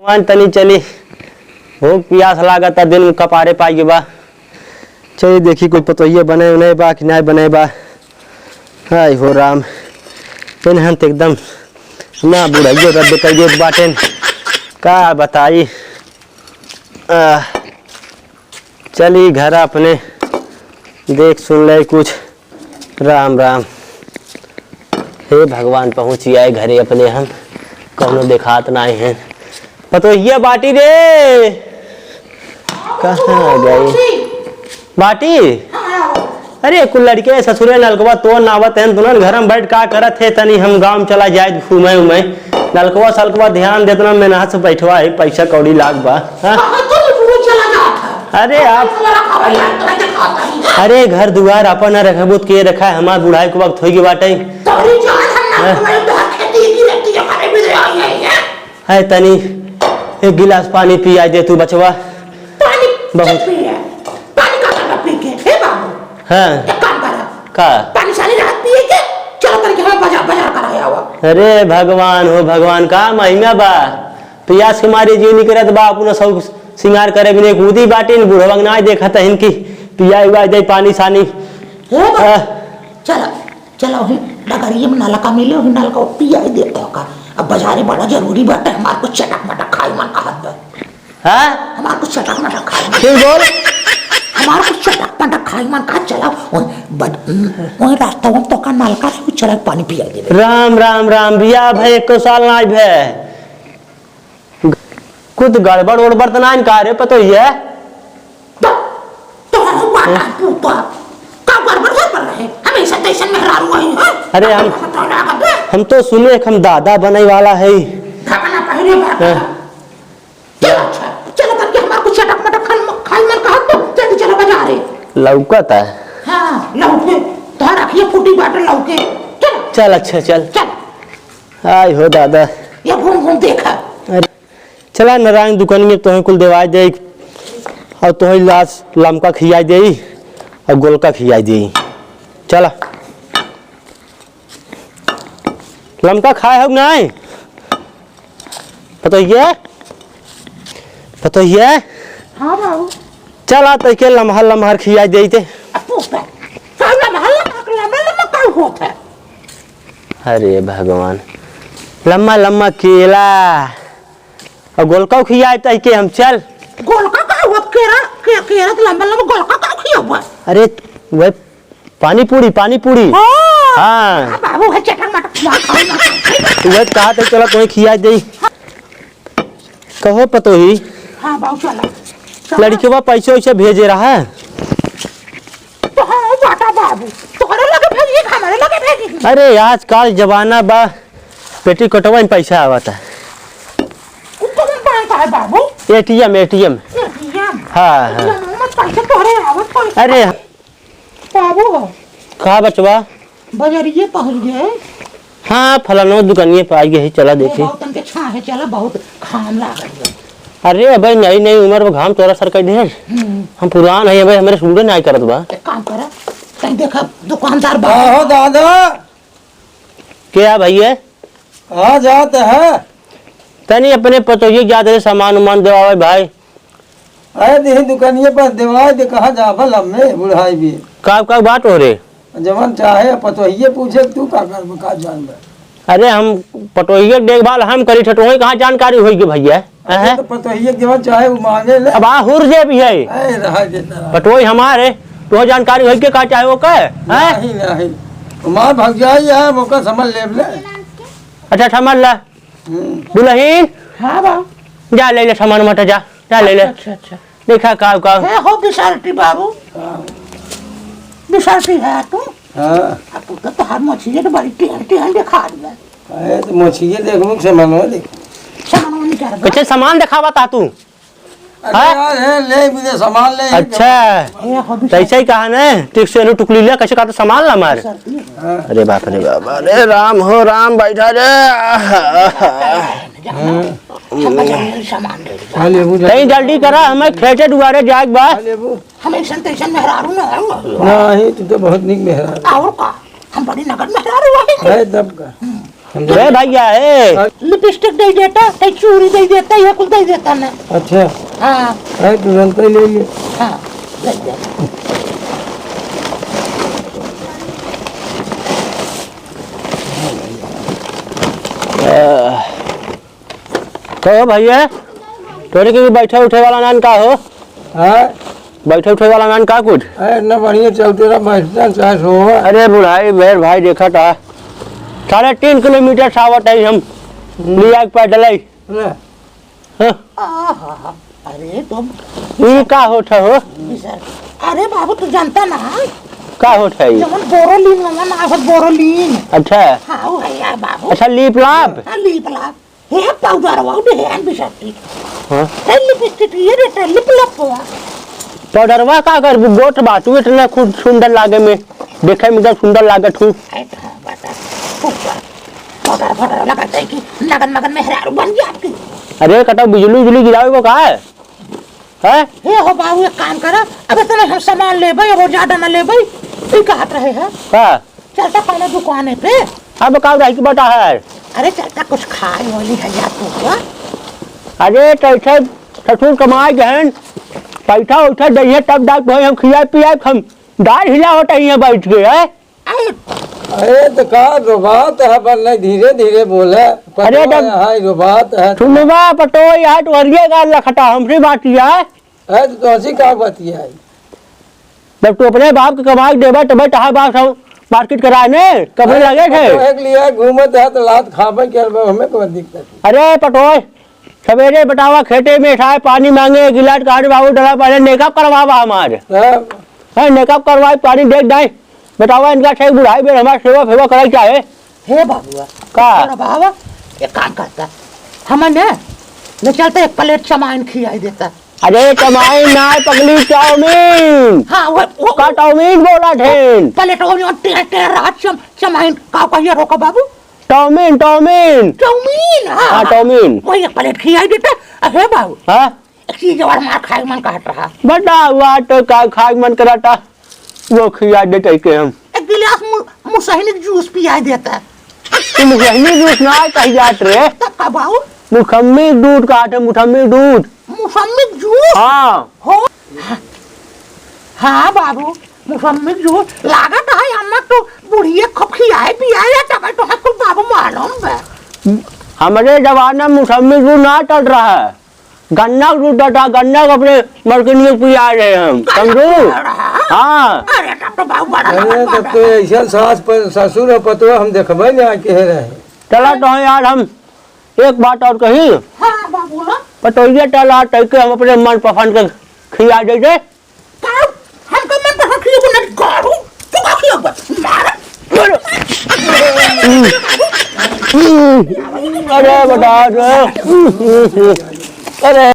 मान तनी चली भूख प्यास लागत दिन में कपारे पाई बा। चलिए देखी कुछ पतोहिए बने उन्हें बा कि नहीं बने बा। हाय हो राम इन्हन तो एकदम ना बुढ़ाइयो रद्द कर दिए बाटे का बताई। चली घर अपने देख सुन ले कुछ। राम राम हे भगवान पहुँच आए घरे अपने हम कौनो देखात नहीं है। पतोहिया बाटी रे कहाँ गई बाटी। अरे कुल लड़के ससुरे नलकवा तो नावत है तुरंत घर में बैठ का करत है तनी हम गांव में चला जाए घूमे उमे नलकवा सलकवा ध्यान देतना मैं नहा से बैठवा है पैसा कौड़ी लाग बा। अरे आप अरे घर दुआर अपन रखबूत के रखा है हमार बुढ़ाई के वक्त होगी बाटे है तनी एक गिलास पानी पिया दे तू बचवा बहुत हाँ का अरे भगवान हो भगवान का महिमा बा पियास के मारे जी निकलत बा अपना सब सिंगार करे बिने कूदी बाटी बुढ़वा ना देखा था इनकी पिया हुआ दे पानी सानी। चलो चलो डगरिए में नलका मिले नलका पिया ही देते हो का। अब बाजारे बड़ा जरूरी बात है हमारे को चटक मटक खाई मन कहत बा। हां हमारे को चटक मटक खाई क्यों बोल हमारे को चटक मटक खाई मन कहा चला वही रास्ता में तो का नलका से कुछ चला पानी पिया दे। राम राम राम बिया भाई 1 साल ना भे कुछ गड़बड़ उड़बड़ तो ना का रे पतो ये तो का गड़बड़ कर रहे हमेशा टेंशन में हरा हुआ है। अरे हम तो सुने हम दादा बने वाला है खाना पहले बात अच्छा चलो करके हमारे को चटक मटक खाई मन कहा तो जल्दी चलो बाजारे लौकत है। हां लौके तो रखिए फूटी बाटे लौके चल अच्छा चल चल आय हो दादा ये घूम घूम देखा चला नारायण दुकान में तो कुल देवाई दे और तो लाश लमका खियाई दे और गोलका खियाई दे। चला लमका खाए हो नहीं पतो ये हां बाबू चला तो के लम्हा लम्हार खियाई दे थे। अरे भगवान लम्मा लम्मा केला और गोलका खियाए तो के हम चल गोलका का हुआ केरा तो लंबा लंबा गोलका का खिया हुआ। अरे वह पानी पूरी हाँ बाबू है चटक मटक तू वह कहा था चला तुम्हें खिया दे कहो पतो ही। हाँ बाबू चला लड़की वो पैसे वैसे भेजे रहा है तो हाँ बाटा बाबू तोहरे लगे भेजिए हमारे लगे भेजिए। अरे आजकल जमाना बा पेटी कटवा में पैसा आवता है बाबू एटीएम हाँ अरे बाबू कहा बचवा बाजारिए पहुंच गए। हाँ फलानो दुकानिए पे आई गई चला देखे चला बहुत घाम लागल। अरे भाई नई नई उम्र में घाम तोरा सर कर ढेर हम पुरान है भाई हमारे सूडे नहीं करत बा काम करा तई देखा दुकानदार बा हो दादा क्या भैया कहाँ जाते हैं तनी अपने पतोहिए जाते सामान उमान देवावे भाई। अरे देही दुकानिए पर देवाई दे कहाँ जाबल हमने बुढ़ाई भी का बात हो रे जवन चाहे पतोहिए पूछे तू का कर का जान। अरे हम पटोहिए देखभाल हम करी ठटोही कहाँ जानकारी होगी भैया तो पतोहिए जवन चाहे वो मांगे ले अब हुर जे भी है रहा देता पटोही हमारे तो जानकारी होगी का चाहे वो कहे नहीं नहीं मां भग जाई है मौका समझ ले अच्छा समझ ला दुल्हन हाँ बाबू जा ले सामान मत जा ले ले अच्छा देखा का है हो बिसारटी बाबू बिसारटी है तू हां अब तो हर मछली तो बड़ी टेहल दिखा दिया है तो मछली देखो सामान देख सामान नहीं कर कुछ सामान दिखावा ता तू अरे यार है ले भी सामान ले अच्छा ऐसा ही कहा ना ठीक से टुकली ले कैसे का तो सामान ला मार। अरे बाप अरे राम हो राम बैठा रे कहीं जल्दी करा हमें खेते दुआरे जाए बा हमें टेंशन मेहरारू ना नहीं तू तो बहुत निक मेहरारू और का हम बड़ी नगद मेहरारू है दब का रे भैया है लिपस्टिक दे देता ते चूड़ी दे देता ये कुल दे देता ना अच्छा हाँ है तुरंत ही ले लिए हाँ दे दे कहो भैया तोरे के बैठे उठे वाला नान का हो हाँ बैठे उठे वाला नान का कुछ इतना बढ़िया चलते रहा बैठता चाहे सो अरे बुढ़ाई मेरे भाई देखा था 3.5 किलोमीटर सावट है हम लिया के पैदल आई अरे तुम ये का होता हो अरे बाबू तू जानता ना का होता है ये? जमन बोरोलीन मन आवत बोरोलीन अच्छा हाँ वो है यार बाबू अच्छा लीप लाप लीप लाप हे पाउडर वाउ दे हैन बिसाती हाँ लिपस्टिक ये रे लिप लाप पाउडरवा का कर गोट बातू इतना खूब सुंदर लागे में देखे में एकदम सुंदर लागे तू फटर फटर लगाते हैं कि लगन मगन में हरारू बन गया आपकी अरे कटा बिजली बिजली गिरावे को कहा है हे हो बाबू एक काम करा अबे तने हम सामान ले भाई वो ज्यादा ना ले भाई ये कहत रहे हैं का चलता कौन दुकान पे अब का रही की बता है अरे चलता कुछ खाए वाली है या तू अरे कैसे ससुर कमाए गहन पैसा उठा दही तब डाक भाई हम खिया पिया हम दाल हिला होता है बैठ के है अरे तो का रुबात है पर नहीं धीरे धीरे बोले अरे जब हाय रुबात है सुनवा पटो यार तो हरिये गाल लखटा हमसे बात किया है तो ऐसी का बतिया है जब तू अपने बाप के कमाई देवा तब तहा बाप सब मार्केट कराए ने कभी लगे थे एक लिए घूमत है तो लात खाबे के हमें कोई दिक्कत नहीं अरे पटोय सवेरे बतावा खेते में साए पानी मांगे गिलास काट बाबू डला पहले मेकअप करवावा हमारे है मेकअप करवाए पानी देख दाई बतावा इनका सही बुढ़ाई में हमारा सेवा फेवा कराई चाहे हे बाबू का अरे बाबा एक काम करता हमने ले चलते एक प्लेट चमाइन खिलाई देता अरे कमाई ना पगली चाउमीन हाँ वो का चाउमीन बोला थे प्लेट वो टेर रात चमाइन का कहिए रोका बाबू चाउमीन चाउमीन चाउमीन हाँ चाउमीन वही एक प्लेट खिलाई देता अरे बाबू हाँ एक चीज और मार खाए मन काट रहा बता हुआ तो का खाए मन कराता वो खिया दे के हम एक गिलास मुसहनी जूस पिया देता तुम मुसहनी जूस ना कही जात रे तब का बाबू मुसम्मी दूध का थे मुसम्मी दूध मुसम्मी जूस हाँ हो हाँ बाबू मुसम्मी जूस लागत है हम तो बुढ़िया खप खियाए पियाए तब तो है कुल बाबू मालूम है हमारे जमाना में मुसम्मी दूध ना चल रहा है गन्ना दूध था गन्ना को अपने मरकनी में पिया रहे हम समझो हाँ अरे तब तो बाबू बड़ा अरे तब तो ऐसा सास पर ससुर और पतो हम देखबे ना कह रहे चला तो यार हम एक बात और कही हाँ बाबू ना पटोइया टला तैके हम अपने मन पसंद के खिया दे दे हमको मन तो खियो को नहीं गाड़ू तू का खियो मार अरे बता अरे